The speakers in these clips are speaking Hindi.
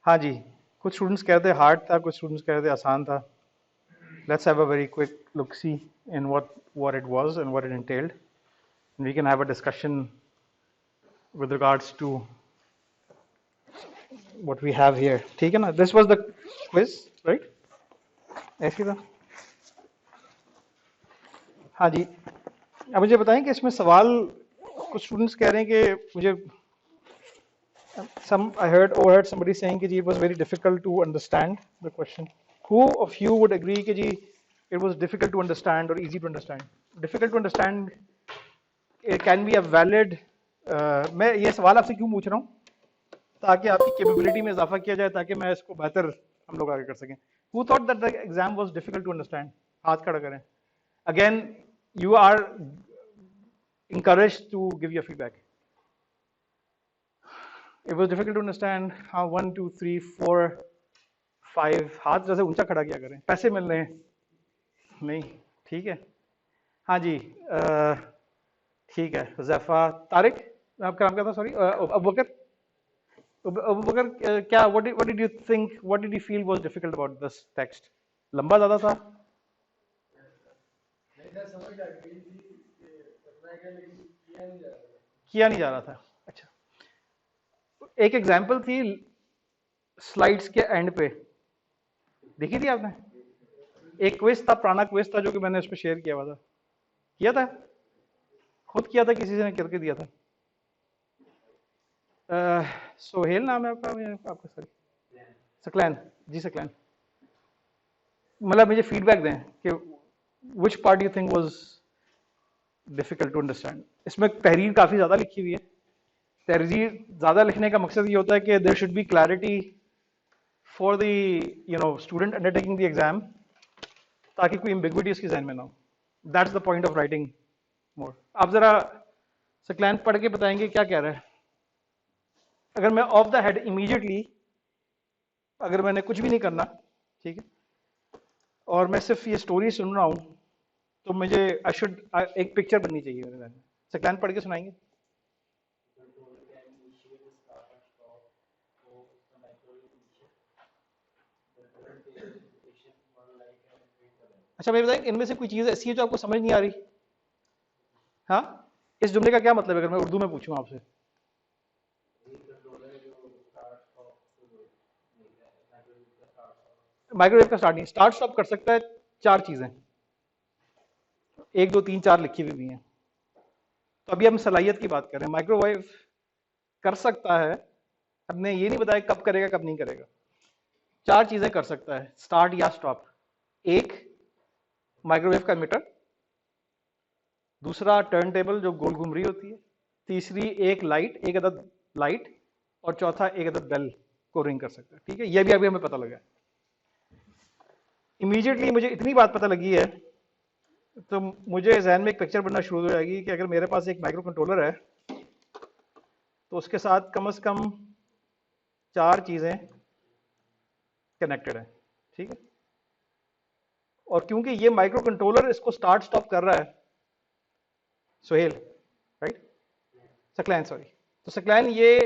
हाँ जी, कुछ स्टूडेंट्स कह रहे थे हार्ड था, कुछ स्टूडेंट्स कह रहे थे आसान था. Let's have a very quick look see in what it was and what it entailed. And we can have a discussion with regards to what we have here. ठीक है ना? This was the quiz, right? ऐसे था. हाँ जी. अब मुझे बताएं कि इसमें सवाल कुछ स्टूडेंट्स कह रहे हैं कि मुझे overheard somebody saying कि जी it was very difficult to understand the question. Who of you would agree कि जी it was difficult to understand or easy to understand? Difficult to understand it can be a valid. मैं ये सवाल आपसे क्यों पूछ रहा हूँ ताकि आपकी कैपेबिलिटी में इजाफा किया जाए ताकि मैं इसको बेहतर हम लोग आगे कर सकें. Who thought that the exam was difficult to understand? हाथ खड़ा करें. Again, you are encouraged to give your feedback. It was difficult to understand. हाँ 1 2 3 4 5 हाथ जैसे ऊंचा खड़ा किया करें. पैसे मिल रहे हैं नहीं? ठीक है. हाँ जी. ठीक है. हुज़ैफा. तारिक आपका नाम क्या था? सॉरी. अबू बकर. अबू बकर क्या what did you think, what did you feel was difficult about this text? लंबा ज़्यादा था? किया नहीं जा रहा था. अच्छा. एक एग्जाम्पल थी स्लाइड्स के एंड पे, देखी थी आपने? एक क्विज था, पुराना क्विज था जो कि मैंने उस पर शेयर किया हुआ था. किया था? खुद किया था, किसी ने करके दिया था. सोहेल नाम है आपका सॉरी. सकलैन. जी सकलैन. मतलब मुझे फीडबैक दें कि which part you think was difficult to understand. इसमें तहरीर काफ़ी ज़्यादा लिखी हुई है. तहरीर ज़्यादा लिखने का मकसद ये होता है कि there should be clarity for the student undertaking the exam, ताकि कोई एम्बिग्विटी उसके जहन में ना हो. That's the point of writing more. आप ज़रा सकलैन पढ़ के बताएंगे क्या कह रहा है. अगर मैं ऑफ द हेड इमीडिएटली, अगर मैंने कुछ भी नहीं करना, ठीक है, और मैं सिर्फ ये स्टोरी सुन रहा हूँ, तो मुझे एक पिक्चर बननी चाहिए मेरे जहन में. सकलैन पढ़ के सुनाएंगे. अच्छा मेरे बताएं, इनमें से कोई चीज़ ऐसी है जो आपको समझ नहीं आ रही? हाँ, इस जुमले का क्या मतलब है अगर मैं उर्दू में पूछूं आपसे? माइक्रोवेव का स्टार्ट नहीं, स्टार्ट स्टॉप कर सकता है. चार चीजें, 1 2 3 4 लिखी हुई हैं. तो अभी हम सलाहियत की बात कर रहे हैं. माइक्रोवेव कर सकता है, हमने ये नहीं बताया कब करेगा कब नहीं करेगा. चार चीजें कर सकता है, स्टार्ट या स्टॉप. एक, माइक्रोवेव का मीटर. दूसरा, टर्न टेबल जो गोल घूम रही होती है. तीसरी, एक लाइट, एक अदद लाइट. और चौथा, एक अदद बेल को रिंग कर सकता है. ठीक है, यह भी अभी हमें पता लगा. इमीडिएटली मुझे इतनी बात पता लगी है तो मुझे जहन में एक पिक्चर बनना शुरू हो जाएगी कि अगर मेरे पास एक माइक्रो कंट्रोलर है तो उसके साथ कम से कम चार चीजें कनेक्टेड हैं. ठीक है. और क्योंकि ये माइक्रो कंट्रोलर इसको स्टार्ट स्टॉप कर रहा है, सोहेल राइट, सकलैन सॉरी, तो सकलैन ये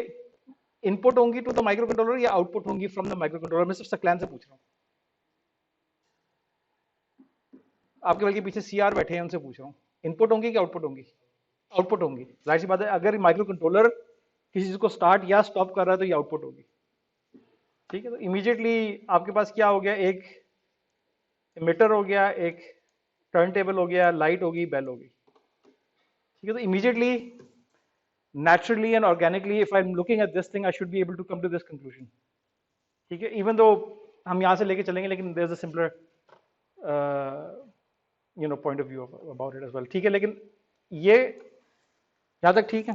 इनपुट होंगी टू द माइक्रो कंट्रोलर या आउटपुट होंगी फ्रॉम द माइक्रो कंट्रोलर? मैं सिर्फ सकलैन से पूछ रहा हूँ. आपके बल्कि पीछे सीआर बैठे हैं, उनसे पूछ रहा हूँ. इनपुट होंगी कि आउटपुट होंगी? आउटपुट होंगी. जाहिर सी बात है, अगर माइक्रो कंट्रोलर किसी चीज को स्टार्ट या स्टॉप कर रहा है तो ये आउटपुट होगी. ठीक है. तो इमीडिएटली आपके पास क्या हो गया? एक इमिटर हो गया, एक टर्न टेबल हो गया, लाइट होगी, बेल होगी. ठीक है. तो immediately, naturally and organically, if I'm looking at this thing, I should be able to come to this conclusion. ठीक है. even though हम यहाँ से लेके चलेंगे, लेकिन there's a simpler point of view about it as well. ठीक है. लेकिन ये यहाँ तक ठीक है.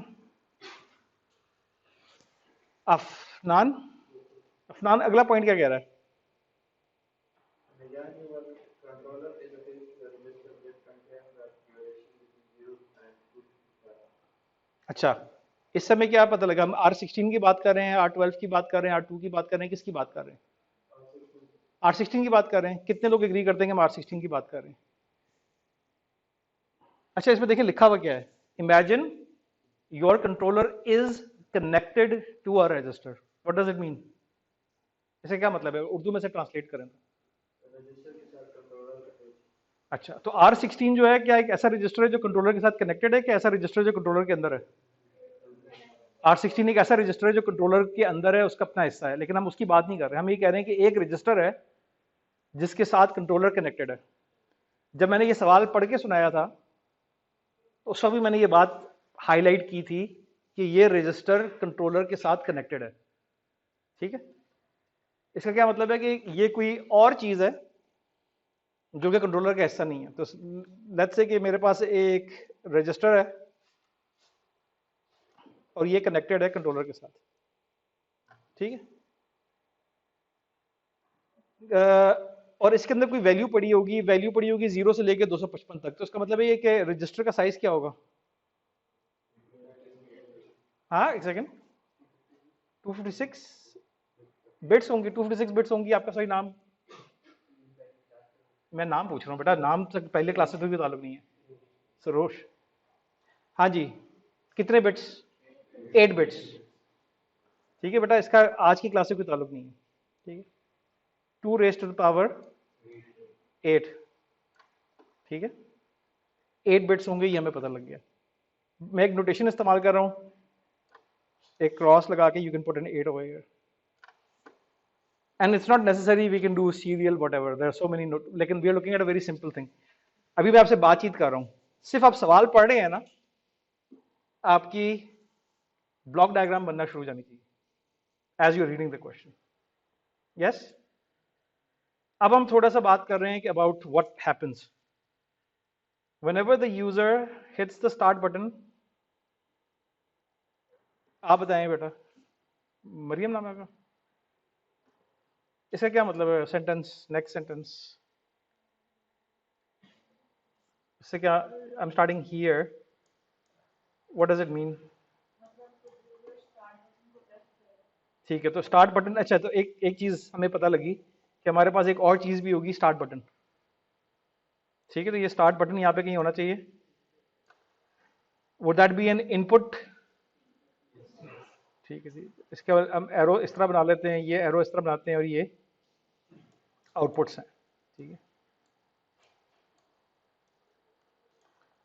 अफनान, अफनान अगला पॉइंट क्या कह रहा है? अच्छा, इस समय क्या पता लगा? हम R16 की बात कर रहे हैं, R12 की बात कर रहे हैं, R2 की बात कर रहे हैं, किसकी बात कर रहे हैं? R16 की बात कर रहे हैं. कितने लोग एग्री करते हैं कि हम R16 की बात कर रहे हैं? अच्छा, इसमें देखिए लिखा हुआ क्या है. Imagine your controller is connected to a register. What does it mean? इसे क्या मतलब है, उर्दू में से ट्रांसलेट करें तो? अच्छा, तो R16 जो है क्या एक ऐसा रजिस्टर है जो कंट्रोलर के साथ कनेक्टेड है, कि ऐसा रजिस्टर जो कंट्रोलर के अंदर है? R16 एक ऐसा रजिस्टर है जो कंट्रोलर के अंदर है, उसका अपना हिस्सा है, लेकिन हम उसकी बात नहीं कर रहे, हम ये कह रहे हैं कि एक रजिस्टर है जिसके साथ कंट्रोलर कनेक्टेड है। जब मैंने ये सवाल पढ़ के सुनाया था तो उस वक्त भी मैंने ये बात हाईलाइट की थी कि ये रजिस्टर कंट्रोलर के साथ कनेक्टेड है। ठीक है, इसका क्या मतलब है कि ये कोई और चीज है जो कि कंट्रोलर का हिस्सा नहीं है। तो लेट्स से कि मेरे पास एक रजिस्टर है और ये कनेक्टेड है कंट्रोलर के साथ। ठीक है, और इसके अंदर कोई वैल्यू पड़ी होगी, 0 से लेकर 255 तक। तो इसका मतलब है ये कि रजिस्टर का साइज क्या होगा? हाँ, एक सेकेंड, 256 बिट्स होंगी, 256 बिट्स होंगी। आपका सही नाम? मैं नाम पूछ रहा हूँ बेटा, नाम तक पहले क्लास से भी ताल्लुक नहीं है। सरोश, हाँ जी, कितने बिट्स? 8 बिट्स। ठीक है बेटा, इसका आज की क्लास से कोई ताल्लुक नहीं है। ठीक है, 2 रेज़ टू द पावर 8। ठीक है, 8 बिट्स होंगे, ये हमें पता लग गया। मैं एक नोटेशन इस्तेमाल कर रहा हूँ, एक क्रॉस लगा के, you can put an 8 over here, and it's not necessary we can do serial whatever, there are so many note, लेकिन we are looking at a very simple thing. अभी मैं आपसे बातचीत कर रहा हूँ, सिर्फ आप सवाल पढ़ रहे हैं ना, आपकी ब्लॉक डायग्राम बनना शुरू हो जानी चाहिए as you are reading the question. Yes, अब हम थोड़ा सा बात कर रहे हैं कि about what happens whenever the user hits the start button. आप बताएं बेटा, मरियम नाम है आपका? इसका क्या मतलब है? सेंटेंस, नेक्स्ट सेंटेंस, इससे क्या? I am starting here, what does it mean? ठीक है, तो स्टार्ट बटन, अच्छा, तो एक चीज हमें पता लगी कि हमारे पास एक और चीज भी होगी, स्टार्ट बटन। ठीक है, तो ये स्टार्ट बटन यहाँ पे कहीं होना चाहिए। Would that be an input? ठीक है जी, इसके बाद हम एरो इस तरह बना लेते हैं, ये एरो इस तरह बनाते हैं और ये आउटपुट्स हैं। ठीक है,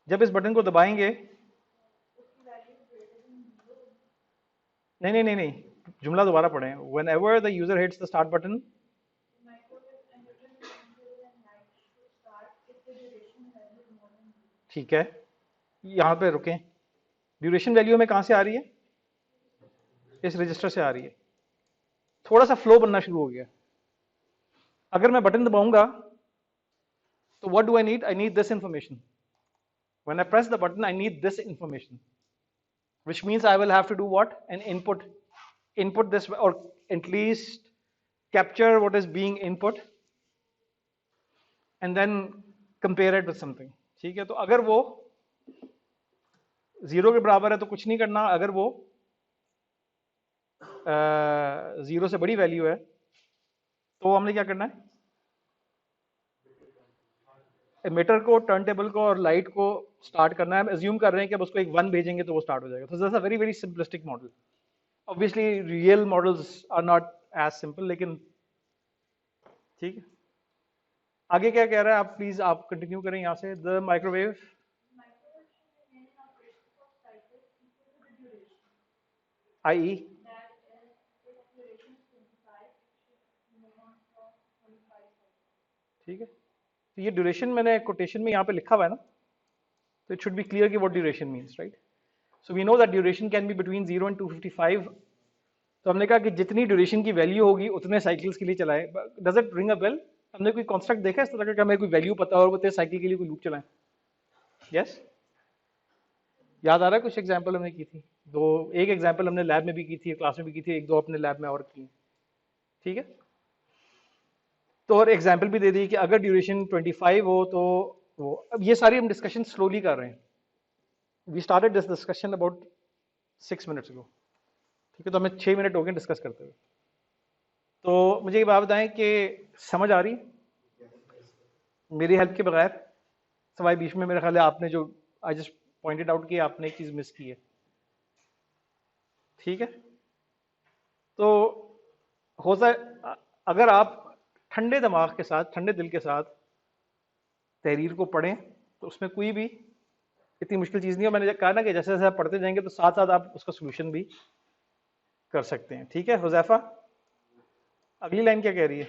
जब इस बटन को दबाएंगे, नहीं नहीं नहीं नहीं, जुमला दोबारा पढ़ें। Whenever the user hits the start button, ठीक है, यहाँ पे रुकें। ड्यूरेशन वैल्यू में कहाँ से आ रही है? इस रजिस्टर से आ रही है। थोड़ा सा फ्लो बनना शुरू हो गया। अगर मैं बटन दबाऊंगा तो what do I need? I need this information. When I press the button I need this information, which means I will have to do what? An input this, or at least capture what is being input and then compare it with something. ठीक है, तो अगर वो 0 के बराबर है तो कुछ नहीं करना, अगर वो 0 से बड़ी वैल्यू है तो हमने क्या करना है? एमिटर को, टर्न टेबल को और लाइट को स्टार्ट करना है। हम एज्यूम कर रहे हैं कि अब उसको एक 1 भेजेंगे तो वो स्टार्ट हो जाएगा। तो this is a very very simplistic model. Obviously real models are not as simple, लेकिन ठीक है। आगे क्या कह रहा है? आप प्लीज आप कंटिन्यू करें यहाँ से। द माइक्रोवेव आई, ठीक है, तो ये ड्यूरेशन मैंने कोटेशन में यहाँ पे लिखा हुआ है ना, तो इट शुड बी क्लियर कि what duration means, right? So we know that duration can be between 0 and 255। तो हमने कहा कि जितनी ड्यूरेशन की वैल्यू होगी उतने साइकिल्स के लिए चलाएं। Does it ring a bell? हमने कोई कॉन्स्ट्रक्ट देखा इस तरह का, हमें कोई वैल्यू पता और उतने साइकिल के लिए कोई लूप चलाएं? यस, याद आ रहा है? कुछ एग्जाम्पल हमने की थी, दो, एक एग्जाम्पल हमने लैब में भी की थी, क्लास में भी की थी, एक दो अपने लैब में और की। ठीक है, तो और एग्जाम्पल भी दे दी कि अगर ड्यूरेशन 25 हो तो वो, अब ये सारी हम डिस्कशन स्लोली कर रहे हैं। We started this discussion about 6 minutes ago. ठीक है, तो हमें 6 मिनट हो गए डिस्कस करते हुए। तो मुझे ये बात बताएं कि समझ आ रही मेरी हेल्प के बगैर? सवाई बीच में मेरे ख्याल है आपने जो आई जस्ट पॉइंटेड आउट कि आपने एक चीज मिस की है। ठीक है, तो हो सकता अगर आप ठंडे दिमाग के साथ, ठंडे दिल के साथ तहरीर को पढ़ें तो उसमें कोई भी इतनी मुश्किल चीज़ नहीं है। मैंने कहा ना कि जैसे जैसे आप पढ़ते जाएंगे तो साथ साथ आप उसका सोल्यूशन भी कर सकते हैं। ठीक है हुजैफा, अगली लाइन क्या कह रही है?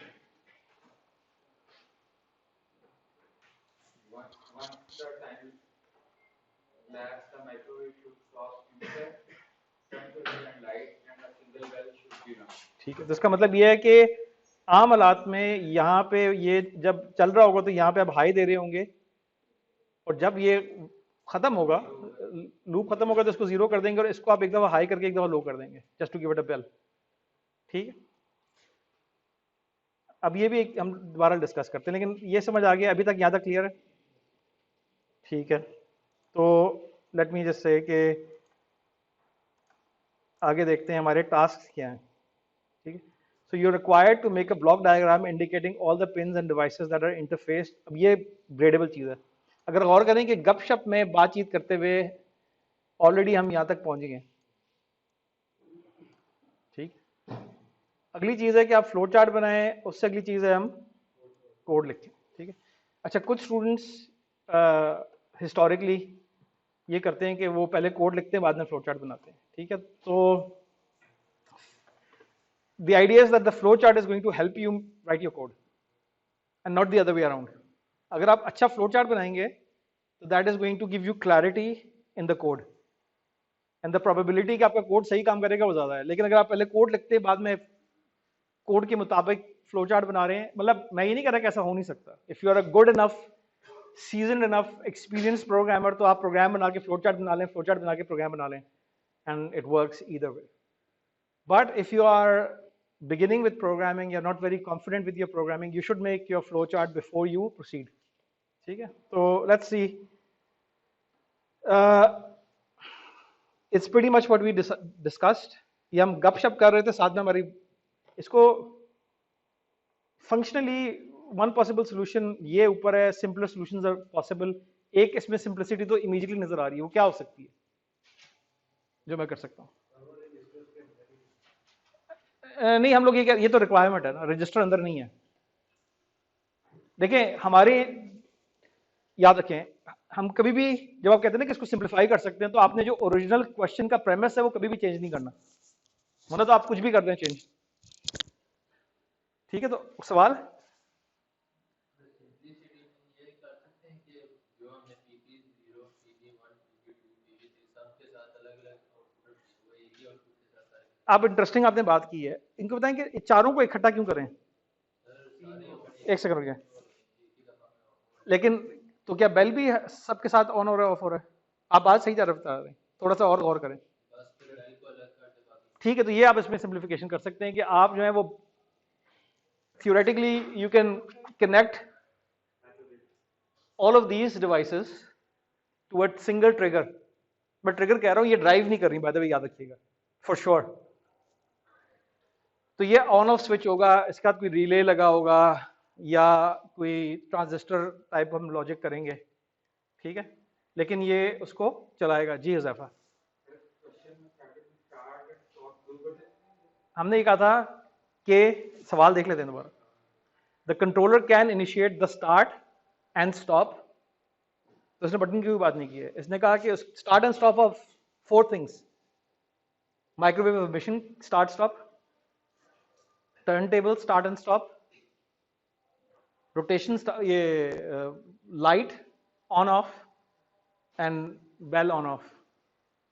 ठीक है, तो इसका मतलब ये है कि आम हालात में यहाँ पे ये जब चल रहा होगा तो यहाँ पे आप हाई दे रहे होंगे, और जब ये खत्म होगा, लूप खत्म होगा तो इसको जीरो कर देंगे और इसको आप एक दफा हाई करके एक दफा लो कर देंगे, just to give it a bell. ठीक है, अब ये भी एक हम दोबारा डिस्कस करते हैं, लेकिन ये समझ आ गया अभी तक, यहाँ तक क्लियर है? ठीक है, तो लेट मी जस्ट से कि आगे देखते हैं हमारे टास्क क्या हैं। ठीक है, so you are required to make a block diagram indicating all the pins and devices that are interfaced. अब ये ग्रेडेबल चीज़ है। अगर गौर करें कि गपशप में बातचीत करते हुए ऑलरेडी हम यहाँ तक पहुँच गए। ठीक, अगली चीज़ है कि आप फ्लो चार्ट बनाएं, उससे अगली चीज़ है हम कोड लिखें। ठीक है, अच्छा कुछ स्टूडेंट्स हिस्टोरिकली ये करते हैं कि वो पहले कोड लिखते हैं बाद में फ्लो चार्ट बनाते हैं। ठीक है, तो the idea is that the flow chart is going to help you write your code and not the other way around. अगर आप अच्छा फ्लो चार्ट बनाएंगे तो that is going to give you clarity in the code and the probability कि आपका कोड सही काम करेगा वो ज्यादा है। लेकिन अगर आप पहले कोड लिखते हैं बाद में कोड के मुताबिक फ्लो चार्ट बना रहे हैं, मतलब मैं ये नहीं कह रहा कि ऐसा हो नहीं सकता। If you are a good enough, season enough, experience programmer, तो आप प्रोग्राम बना के फ्लो चार्ट बना लें, फ्लो चार्ट बना के प्रोग्राम बना लें, and it works either way. But if you are beginning with programming, you're not very confident with your programming, you should make your flow chart before you proceed. ठीक है, तो let's see. It's pretty much what we discussed. ये हम गपशप कर रहे थे साथ में हमारी, इसको फंक्शनली वन पॉसिबल सोल्यूशन ये ऊपर है, सिंपलर सोल्यूशंस आर पॉसिबल। एक इसमें सिंप्लिसिटी तो इमीडिएटली नजर आ रही है, वो क्या हो सकती है जो मैं कर सकता हूँ? नहीं, हम लोग ये तो रिक्वायरमेंट है ना, रजिस्टर अंदर नहीं है। देखें हमारे, याद रखें, हम कभी भी जब आप कहते हैं ना कि इसको सिंप्लीफाई कर सकते हैं, तो आपने जो ओरिजिनल क्वेश्चन का प्रेमिस है वो कभी भी चेंज नहीं करना, वरना तो आप कुछ भी कर दें चेंज। ठीक है, तो सवाल आप इंटरेस्टिंग आपने बात की है, इनको बताएं कि चारों को इकट्ठा क्यों करें? एक सेकंड रुकिए, लेकिन तो क्या बेल भी सबके साथ ऑन हो रहा है, ऑफ हो रहा है? आप बात सही तरफ बता रहे हैं, थोड़ा सा और गौर करें। ठीक है, तो ये आप इसमें सिंप्लीफिकेशन कर सकते हैं कि आप जो है वो theoretically you can connect all of these devices to a single trigger। मैं ट्रिगर कह रहा हूं, ये ड्राइव नहीं कर रही, बाय द वे याद रखिएगा फॉर श्योर। तो ये ऑन ऑफ स्विच होगा, इसके बाद कोई रिले लगा होगा या कोई ट्रांजिस्टर टाइप हम लॉजिक करेंगे। ठीक है, लेकिन ये उसको चलाएगा। जी हुजैफा, हमने ये कहा था कि सवाल देख लेते हैं दोबारा। The controller can initiate the start and stop. तो इसने बटन की कोई बात नहीं की है, इसने कहा कि start and stop of 4 things: microwave machine start stop, turn table start and stop, rotation ये light on off, and bell on off.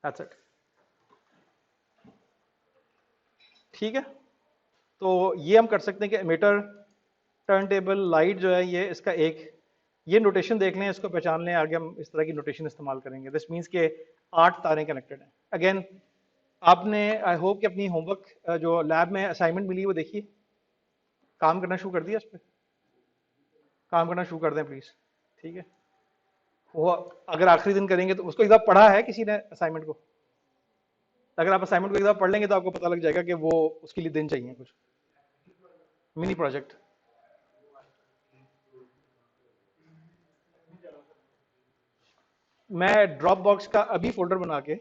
That's it. ठीक है, तो ये हम कर सकते हैं कि एमीटर, टर्न टेबल, लाइट जो है ये इसका एक, ये नोटेशन देख लें, इसको पहचान लें, आगे हम इस तरह की नोटेशन इस्तेमाल करेंगे। दिस मीन्स के 8 तारें कनेक्टेड हैं। अगेन आपने आई होप कि अपनी होमवर्क जो लैब में असाइनमेंट मिली वो देखिए, काम करना शुरू कर दिया, इस पर काम करना शुरू कर दें प्लीज। ठीक है, वो अगर आखिरी दिन करेंगे तो उसको एक बार पढ़ा है किसी ने असाइनमेंट को? अगर आप असाइनमेंट को एक बार पढ़ लेंगे तो आपको पता लग जाएगा कि वो उसके लिए दिन चाहिए कुछ मिनी प्रोजेक्ट। मैं ड्रॉप बॉक्स का अभी फोल्डर बना के,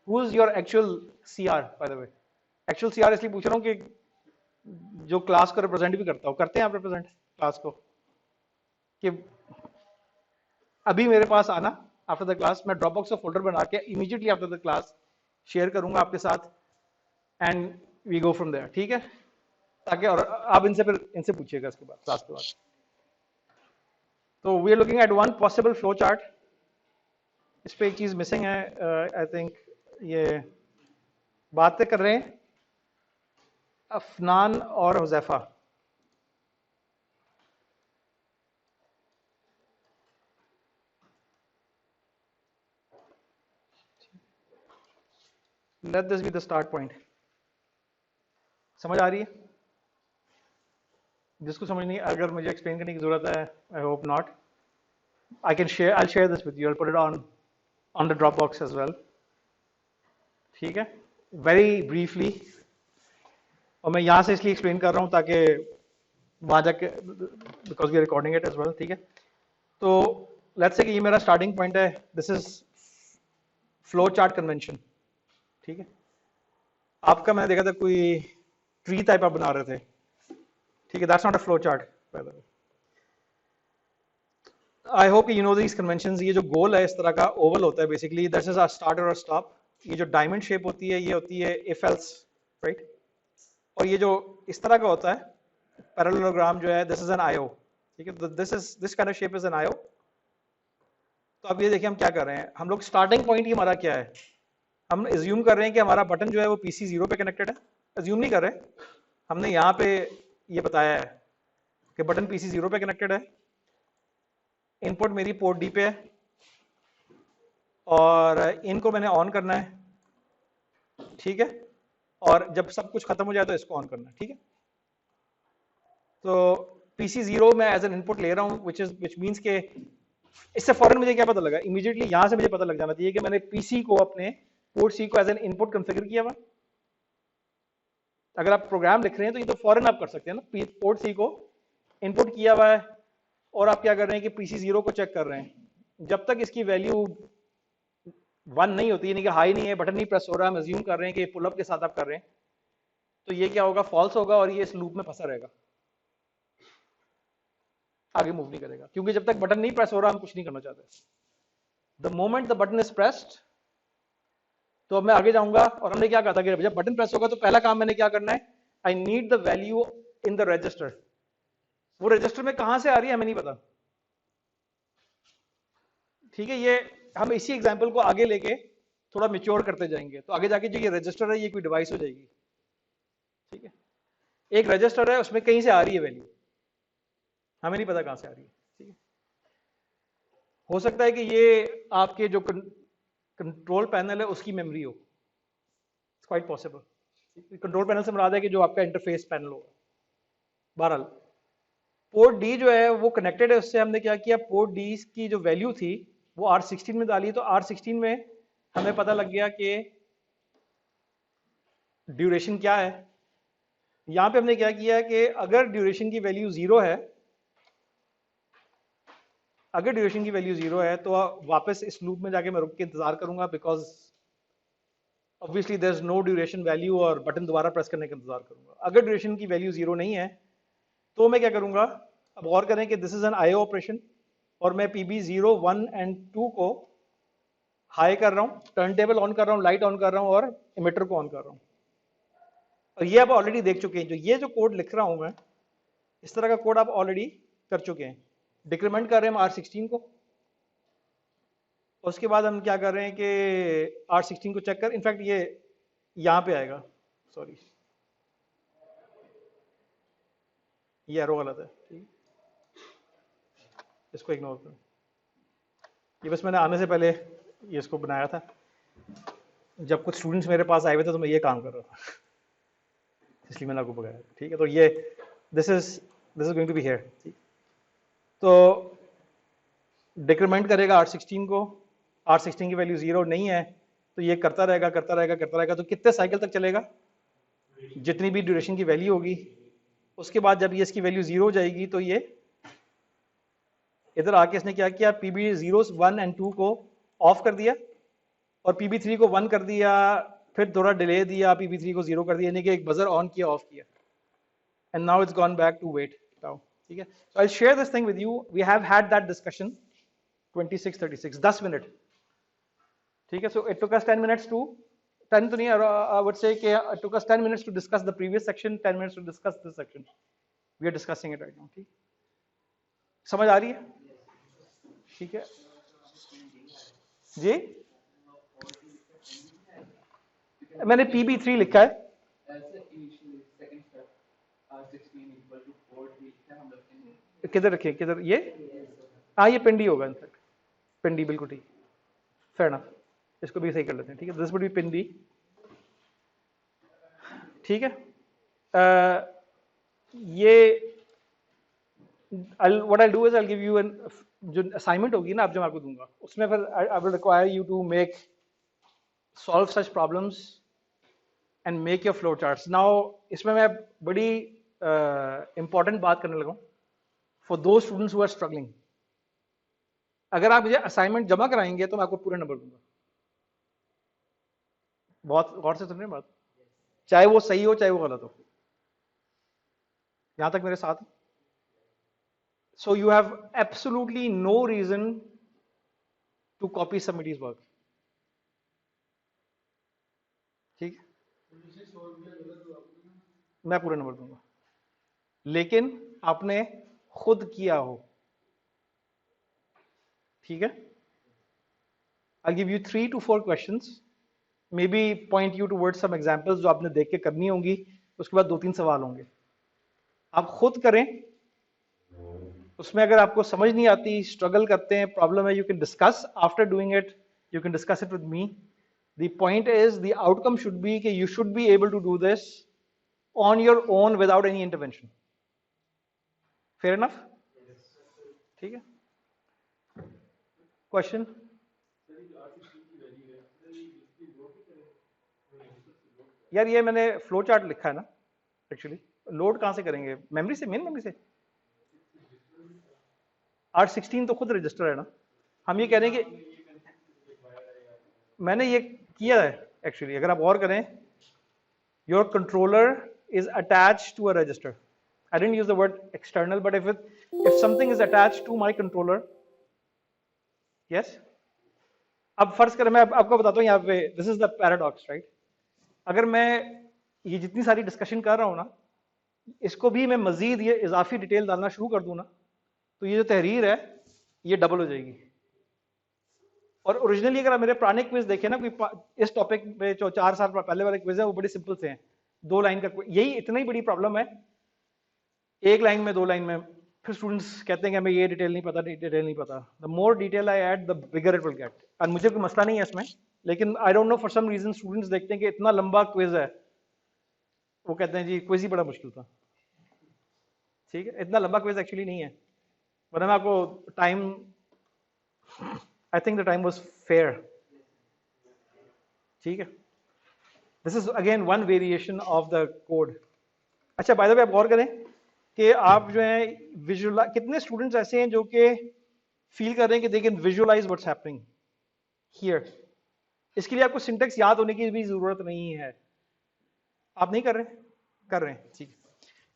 who is your actual CR, by the way actual CR इसलिए पूछ रहा हूँ कि जो क्लास को रिप्रेजेंट भी करता हो, करते हैं आप रिप्रेजेंट क्लास को, कि अभी मेरे पास आना आफ्टर द क्लास, मैं ड्रॉपबॉक्स का फोल्डर बना के immediately after the class share करूंगा आपके साथ, and we go from there, ठीक है? ताकि और आप इनसे फिर इनसे पूछिएगा इसके बाद, क्लास के बाद। तो we are looking at one possible flow chart. इस पे एक चीज मिसिंग है, आई थिंक ये बातें कर रहे हैं अफनान और Huzaifa. Let this be the start point. समझ आ रही है? जिसको समझ नहीं, अगर मुझे एक्सप्लेन करने की जरूरत है, I hope not, I can share, I share this with you, I put it on the Dropbox as well, ठीक है? वेरी ब्रीफली, और मैं यहाँ से इसलिए एक्सप्लेन कर रहा हूँ ताकि वहाँ जाके, because we are recording it as well, ठीक है? तो लेट्स से कि ये मेरा स्टार्टिंग पॉइंट है, this is flow chart convention, ठीक है? आपका मैंने देखा था कोई ट्री टाइप आप बना रहे थे, ठीक है? That's not a flow chart by the way. I hope you know these conventions. ये जो गोल है इस तरह का ओवल होता है basically, this is a start और स्टॉप। ये जो डायमंड शेप होती है ये होती है इफ एल्स, राइट? और ये जो इस तरह का होता है पैरेललोग्राम जो है, दिस इज एन आईओ, ठीक है? This kind of shape is an IO. तो अब ये देखिए हम क्या कर रहे हैं, हम लोग स्टार्टिंग पॉइंट ही हमारा क्या है, हम एज्यूम कर रहे हैं कि हमारा बटन जो है वो पीसी 0 पे कनेक्टेड है। एज्यूम नहीं कर रहे, हमने यहाँ पे ये बताया है कि बटन पीसी 0 पे कनेक्टेड है, इनपुट मेरी पोर्ट डी पे है, और इनको मैंने ऑन करना है, ठीक है? और जब सब कुछ खत्म हो जाए तो इसको ऑन करना है, ठीक है? तो पीसी 0 मैं एज एन इनपुट ले रहा हूँ, विच मीन्स के इससे फौरन मुझे क्या पता लगा, इमीडिएटली यहां से मुझे पता लग जाना चाहिए कि मैंने पीसी को, अपने पोर्ट सी को एज एन इनपुट कॉन्फ़िगर किया हुआ। अगर आप प्रोग्राम लिख रहे हैं तो ये तो फौरन आप कर सकते हैं ना, पोर्ट सी को इनपुट किया हुआ है, और आप क्या कर रहे हैं कि पीसी 0 को चेक कर रहे हैं। जब तक इसकी वैल्यू 1 नहीं होती, यानी कि हाई नहीं है, बटन नहीं प्रेस हो रहा, हम अज्यूम कर रहे हैं कि पुलअप के साथ आप कर रहे हैं, तो ये क्या होगा, फॉल्स होगा, और ये इस लूप में फंसा रहेगा, आगे मूव नहीं करेगा, क्योंकि जब तक बटन नहीं प्रेस हो रहा हम कुछ नहीं करना चाहते। The moment the button is pressed, तो अब मैं आगे जाऊंगा, और हमने क्या कहा था कि जब बटन प्रेस होगा तो पहला काम मैंने क्या करना है, I need the value in the register. वो रजिस्टर में कहां से आ रही है हमें नहीं पता, ठीक है? ये हम इसी एग्जांपल को आगे लेके थोड़ा मैच्योर करते जाएंगे, तो आगे जाके जो ये रजिस्टर है ये कोई डिवाइस हो जाएगी, ठीक है? एक रजिस्टर है, उसमें कहीं से आ रही है वैल्यू, हमें नहीं पता कहां से आ रही है, ठीक है? हो सकता है कि ये आपके जो कंट्रोल पैनल है उसकी मेमोरी हो, it's quite possible. Control panel से मुराद है कि जो आपका इंटरफेस पैनल होगा। बहरहाल पोर्ट डी जो है वो कनेक्टेड है, उससे हमने क्या किया, पोर्ट डी की जो वैल्यू थी वो R16 में डाली, तो R16 में हमें पता लग गया कि ड्यूरेशन क्या है। यहां पे हमने क्या किया कि अगर ड्यूरेशन की वैल्यू 0 है, अगर ड्यूरेशन की वैल्यू 0 है तो वापस इस लूप में जाके मैं रुक के इंतजार करूंगा, because obviously there is no duration value, और बटन दोबारा प्रेस करने का इंतजार करूंगा। अगर ड्यूरेशन की वैल्यू 0 नहीं है तो मैं क्या करूंगा, अब गौर करें कि this is an IO operation, और मैं पीबी 0, 1 एंड 2 को हाई कर रहा हूं, टर्न टेबल ऑन कर रहा हूं, लाइट ऑन कर रहा हूं, और इमिटर को ऑन कर रहा हूं। और ये आप ऑलरेडी देख चुके हैं, ये जो कोड लिख रहा हूं मैं, इस तरह का कोड आप ऑलरेडी कर चुके हैं। डिक्रीमेंट कर रहे हैं हम R16 को, उसके बाद हम क्या कर रहे हैं कि R16 को चेक कर, इनफैक्ट ये यहां पे आएगा, सॉरी ये एरो गलत है, ठीक, इसको इग्नोर करो, ये बस मैंने आने से पहले ये इसको बनाया था, जब कुछ स्टूडेंट्स मेरे पास आए हुए थे तो मैं ये काम कर रहा था, इसलिए मैंने आपको बताया, ठीक है? तो ये this is going to be here, ठीक? तो डिक्रीमेंट करेगा R16 को, R16 की वैल्यू 0 नहीं है तो ये करता रहेगा करता रहेगा करता रहेगा, तो कितने साइकिल तक चलेगा, जितनी भी ड्यूरेशन की वैल्यू होगी। उसके बाद जब ये इसकी वैल्यू 0 हो जाएगी तो ये इधर आके इसने क्या किया, पीबी 0, 1 एंड 2 को ऑफ कर दिया, और पीबी 3 को 1 कर दिया, फिर थोड़ा डिले दिया, पीबी 3 को 0 कर दिया, यानी कि एक बजर ऑन किया ऑफ किया। and now it's gone back to wait now. ठीक है? So I'll share this thing with you. We have had that discussion. 26:36, 10 minute. ठीक है? So it took us 10 minutes to 10 to नहीं, I would say कि it took us 10 minutes to discuss the previous section, 10 minutes to discuss this section. We are discussing it right now. ठीक? समझ आ रही है? ठीक है? जी? मैंने PB3 लिखा है. किधर रखे? किधर? ये? हाँ, ये पिंडी होगा इनफैक्ट. पिंडी बिल्कुल ठीक. Fair enough. इसको भी सही कर लेते हैं. ठीक है? दिस वुड बी पिंडी. ठीक है? ये what I'll do is I'll give you an जो assignment होगी ना, आप जो मैं आपको दूंगा, उसमें फिर I will require you to solve such problems and make your flow charts. Now इसमें मैं बड़ी important बात करने लगा हूँ for those students who are struggling. अगर आप मुझे असाइनमेंट जमा कराएंगे तो मैं आपको पूरे नंबर दूंगा. बहुत गौर से सुन रहे हैं बात, चाहे वो सही हो चाहे वो गलत हो. यहां तक मेरे साथ. So you have absolutely no reason to copy somebody's work. ठीक? मैं पूरा नंबर दूंगा, लेकिन आपने खुद किया हो. ठीक है? I'll give you 3 to 4 questions. Maybe point you towards some examples जो आपने देख के करनी होंगी. उसके बाद 2-3 सवाल होंगे. आप खुद करें. उसमें अगर आपको समझ नहीं आती, स्ट्रगल करते हैं, प्रॉब्लम है, you can discuss after doing it. You can discuss it with me. The point is the outcome should be कि you should be able to do this on your own without any intervention. Fair enough? ठीक है? क्वेश्चन? यार ये मैंने फ्लो चार्ट लिखा है ना. एक्चुअली लोड कहां से करेंगे? मेमोरी से, मेन मेमोरी से. R16 तो खुद रजिस्टर है ना. हम ये कह रहे हैं कि मैंने ये किया है एक्चुअली. अगर आप और करें, your controller is attached to a register. I didn't use the word external, but if something is attached to my controller, yes. अब फर्ज करें, मैं आपको बताता हूँ यहाँ पे, this is the paradox, right? अगर मैं ये जितनी सारी डिस्कशन कर रहा हूँ ना, इसको भी मैं मजीद ये इजाफी डिटेल डालना शुरू कर दूँ ना, तो ये जो तहरीर है ये डबल हो जाएगी. और ओरिजिनली अगर आप मेरे पुराने क्विज देखें ना, कोई इस टॉपिक पे जो 4 साल पहले वाले क्विज है, वो बड़े सिंपल से हैं. 2 लाइन का, यही इतनी ही बड़ी प्रॉब्लम है. 1 लाइन में, 2 लाइन में, फिर स्टूडेंट्स कहते हैं कि हमें ये डिटेल नहीं पता, डिटेल नहीं पता. The more detail I add the bigger it will get. और मुझे कोई मसला नहीं है इसमें, लेकिन I don't know for some reason students देखते हैं कि इतना लंबा क्विज है, वो कहते हैं जी क्विज ही बड़ा मुश्किल था. ठीक है? इतना लंबा क्विज एक्चुअली नहीं है. वरना मैं आपको time, I think the time was fair. ठीक है? This is again one variation of the code. अच्छा, बाय द वे आप गौर करें कि आप जो है विजुअलाइज, कितने स्टूडेंट्स ऐसे हैं जो कि फील कर रहे हैं कि they can visualise what's happening here. इसके लिए आपको सिंटेक्स याद होने की भी जरूरत नहीं है. आप नहीं कर रहे? कर रहे हैं. ठीक है?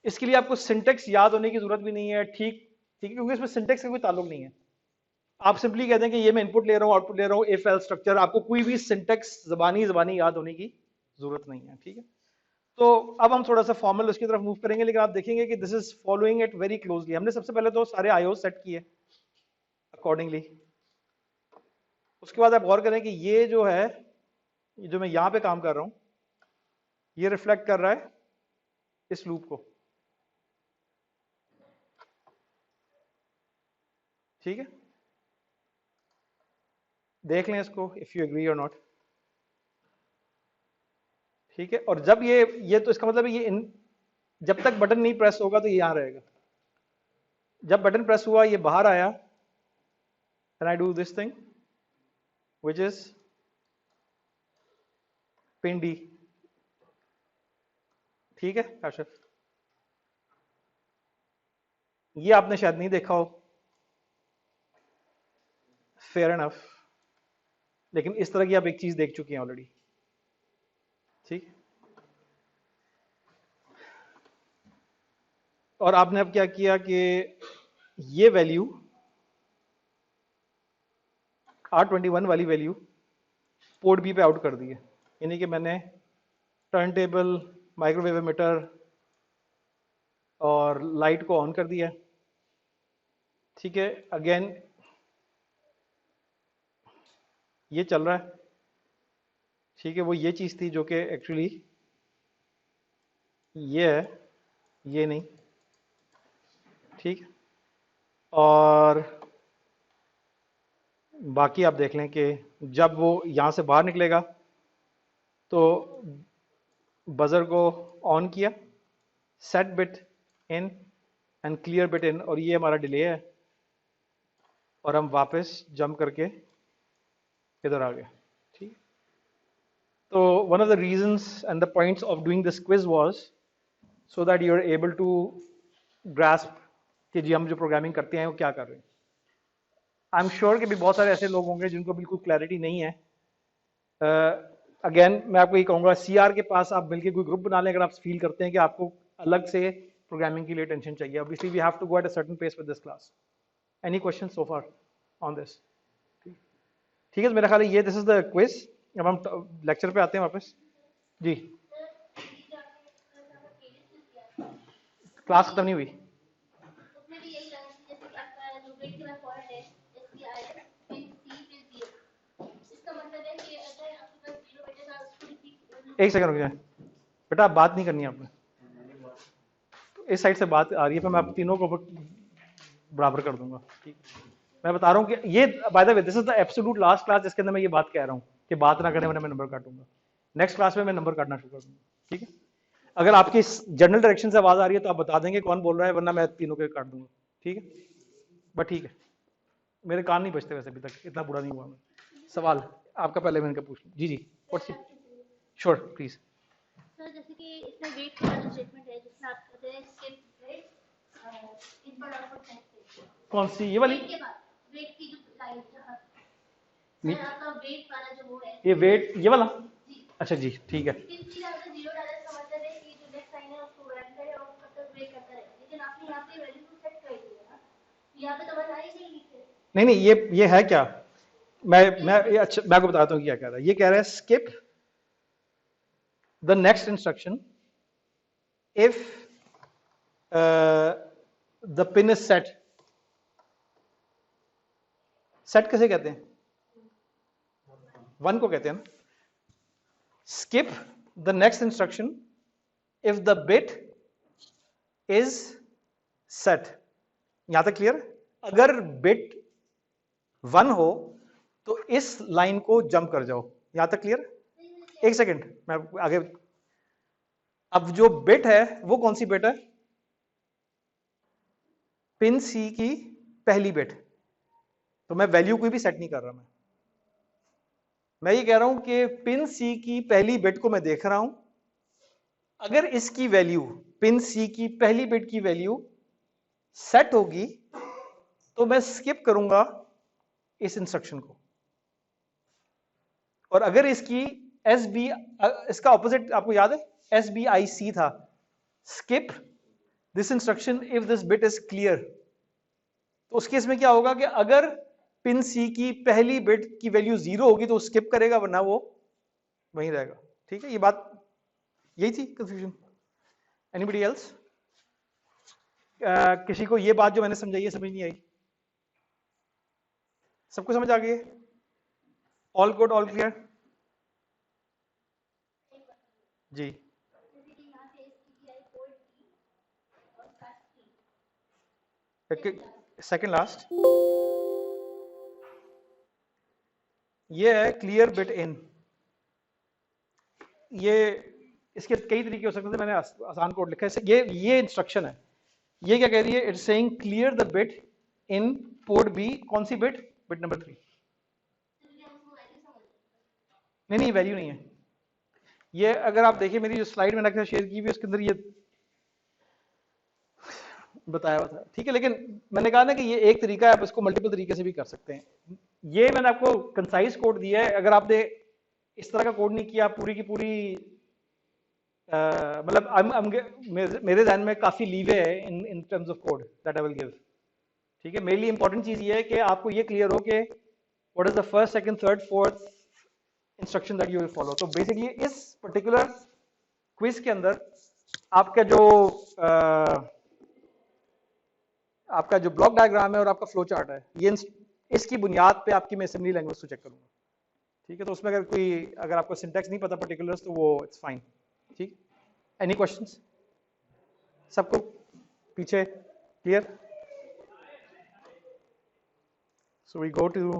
इसके लिए आपको सिंटेक्स याद होने की जरूरत भी नहीं है. ठीक है? क्योंकि इसमें सिंटेक्स का कोई ताल्लुक नहीं है. आप सिंपली कहते हैं कि ये मैं इनपुट ले रहा हूँ, आउटपुट ले रहा हूँ, इफ एल्स स्ट्रक्चर. आपको कोई भी सिंटेक्स जबानी याद होने की जरूरत नहीं है. ठीक है? तो अब हम थोड़ा सा फॉर्मल उसकी तरफ मूव करेंगे, लेकिन आप देखेंगे कि this is following it very closely. हमने सबसे पहले तो सारे आईओ सेट किए अकॉर्डिंगली. उसके बाद आप गौर करें कि ये जो है, ये जो मैं यहां पे काम कर रहा हूं, ये रिफ्लेक्ट कर रहा है इस लूप को. ठीक है? देख लें इसको, इफ यू एग्री और नॉट. ठीक है? और जब ये तो इसका मतलब है ये जब तक बटन नहीं प्रेस होगा तो ये यहां रहेगा. जब बटन प्रेस हुआ, ये बाहर आया, and I do this thing which is pin D. ठीक है काशिफ? ये आपने शायद नहीं देखा हो, फेयर एनफ, लेकिन इस तरह की आप एक चीज देख चुकी हैं ऑलरेडी. ठीक? और आपने अब क्या किया कि ये वैल्यू R21 वाली वैल्यू पोर्ट बी पे आउट कर दी है, यानी कि मैंने टर्न टेबल, माइक्रोवेव मीटर और लाइट को ऑन कर दिया। ठीक है, अगेन ये चल रहा है। ठीक है, वो ये चीज़ थी जो कि एक्चुअली ये है, ये नहीं। ठीक है, और बाकी आप देख लें कि जब वो यहाँ से बाहर निकलेगा तो बजर को ऑन किया, set bit in and clear bit इन, और ये हमारा डिले है, और हम वापस जंप करके इधर आ गए। ठीक, तो one of the reasons and the points of doing this quiz was so that you are able to grasp कि जी हम जो प्रोग्रामिंग करते हैं वो क्या कर रहे हैं। आई एम श्योर कि भी बहुत सारे ऐसे लोग होंगे जिनको बिल्कुल क्लैरिटी नहीं है। अगेन मैं आपको ये कहूँगा, सीआर के पास आप मिलकर कोई ग्रुप बना लें अगर आप फील करते हैं कि आपको अलग से प्रोग्रामिंग के लिए टेंशन चाहिए। Obviously we have to go at a certain pace with this class. Any question so far on this? ठीक है, मेरा ख्याल है ये दिस इज द क्विज। अब हम लेक्चर पे आते हैं वापस। जी, क्लास खत्म नहीं हुई। एक सेकंड रुक जाए बेटा, आप बात नहीं करनी है आपने। इस साइड से बात आ रही है, फिर मैं आप तीनों को बराबर कर दूंगा। ठीक, मैं बता रहा हूँ कि ये by the way this is the absolute last class जिसके अंदर मैं ये बात कह रहा हूँ कि बात ना करने वाले मैं नंबर काटूंगा। नेक्स्ट क्लास में मैं नंबर काटना शुरू कर दूंगा। ठीक है, अगर आपकी जनरल डायरेक्शन से आवाज आ रही है तो आप बता देंगे कौन बोल रहा है, वरना मैं तीनों के काट दूंगा। ठीक है, बट ठीक है, मेरे कान नहीं बचते वैसे अभी तक, इतना बुरा नहीं हुआ मैं। सवाल आपका पहले मैंने पूछ लिया। जी जी, श्योर प्लीज। सर जैसे कि इसमें वेट का जो स्टेटमेंट है जिसमें आप कहते हैं skip wait input output next, कौन सी ये वाली? वेट के बाद वेट की जो लाइन सर आपका वेट वाला जो वो है, ये वेट ये वाला? जी अच्छा जी, ठीक है। इसकी आपने जीरो डाला इसका मतलब है कि जो नेक्स्ट लाइन है उसको रन करे और कब तक वेट करता रहेगा, लेकिन आपने यहाँ पे वैल्यू को सेट कर दिया ना, यहाँ पे तो बस आई नहीं लिखे। नहीं नहीं, ये है क्या? मैं ये अच्छा मैं आपको बताता हूँ क्या कह रहा है। ये कह रहा है skip the next instruction if the pin is set. Set किसे कहते हैं? वन को कहते हैं। Skip the next instruction if the bit is set. यहां तक क्लियर? अगर बिट 1 हो तो इस लाइन को जंप कर जाओ। यहां तक क्लियर? एक सेकेंड, मैं आगे। अब जो बिट है वो कौन सी बिट है? पिन सी की पहली बिट। तो मैं वैल्यू कोई भी सेट नहीं कर रहा। मैं ये कह रहा हूं कि पिन सी की पहली बिट को मैं देख रहा हूं, अगर इसकी वैल्यू, पिन सी की पहली बिट की वैल्यू सेट होगी तो मैं स्किप करूंगा इस इंस्ट्रक्शन को। और अगर इसकी एस बी, इसका ऑपोजिट आपको याद है, एस बी आई सी था, skip this instruction if this bit is clear. तो उस केस में क्या होगा कि अगर पिन सी की पहली बिट की वैल्यू 0 होगी तो स्किप करेगा, वरना वो वहीं रहेगा। ठीक है, ये बात यही थी कंफ्यूजन। Anybody else? किसी को ये बात जो मैंने समझाई है समझ नहीं आई? सबको समझ आ गई है? All good, all clear? जी, सेकंड लास्ट ये है क्लियर बिट इन। ये इसके कई तरीके हो सकते हैं, मैंने आसान कोड लिखा है। ये इंस्ट्रक्शन है। ये क्या कह रही है? It's saying clear the bit in port B. कौन सी बिट? Bit number 3। नहीं वैल्यू नहीं है ये। अगर आप देखिए मेरी जो स्लाइड मैंने शेयर की हुई उसके अंदर ये बताया हुआ था। ठीक है, लेकिन मैंने कहा ना कि ये एक तरीका है, आप इसको मल्टीपल तरीके से भी कर सकते हैं। ये मैंने आपको कंसाइज कोड दिया है। अगर आपने इस तरह का कोड नहीं किया, पूरी की पूरी मतलब मेरे ध्यान में काफ़ी लीवे है in terms of code that I will give. ठीक है, मेरे लिए इंपॉर्टेंट चीज़ ये है कि आपको ये क्लियर हो कि what is the first, second, third, fourth instruction that you will follow. तो बेसिकली इस पर्टिकुलर क्विज के अंदर आपका जो आपका जो ब्लॉक डायग्राम है और आपका फ्लो चार्ट है, ये इसकी बुनियाद पे आपकी मैं असेंबली लैंग्वेज को चेक करूंगा। ठीक है, तो उसमें अगर आपको सिंटैक्स नहीं पता पर्टिकुलर्स, तो वो इट्स फाइन। ठीक, एनी क्वेश्चंस? सबको पीछे clear? So we go to